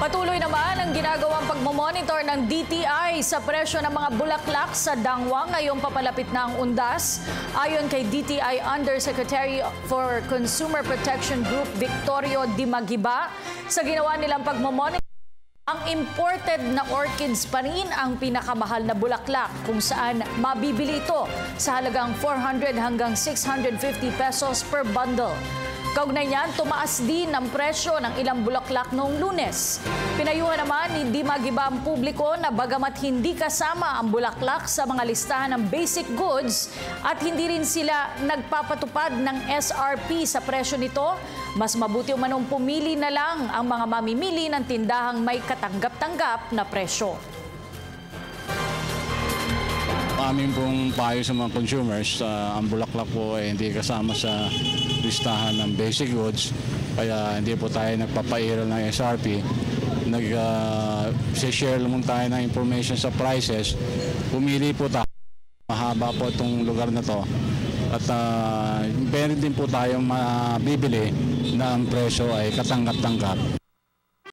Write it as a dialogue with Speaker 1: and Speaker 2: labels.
Speaker 1: Patuloy naman ang ginagawang pagmomonitor ng DTI sa presyo ng mga bulaklak sa Dangwa ngayong papalapit na ang undas. Ayon kay DTI Undersecretary for Consumer Protection Group Victorio Dimagiba, sa ginawa nilang pagmomonitor, ang imported na orchids pa rin ang pinakamahal na bulaklak kung saan mabibili ito sa halagang 400 hanggang 650 pesos per bundle. Kaugnay niyan, tumaas din ang presyo ng ilang bulaklak noong Lunes. Pinayuhan naman ni Dimagiba ang publiko na bagamat hindi kasama ang bulaklak sa mga listahan ng basic goods at hindi rin sila nagpapatupad ng SRP sa presyo nito, mas mabuti umanong pumili na lang ang mga mamimili ng tindahang may katanggap-tanggap na presyo.
Speaker 2: Aming pong payo sa mga consumers, ang bulaklak po ay hindi kasama sa listahan ng basic goods, kaya hindi po tayo nagpapairal ng SRP. Nag-share lang tayo ng information sa prices. Pumili po tayo. Mahaba po itong lugar na to. At meron din po tayong mabibili na ang presyo ay katanggap-tanggap.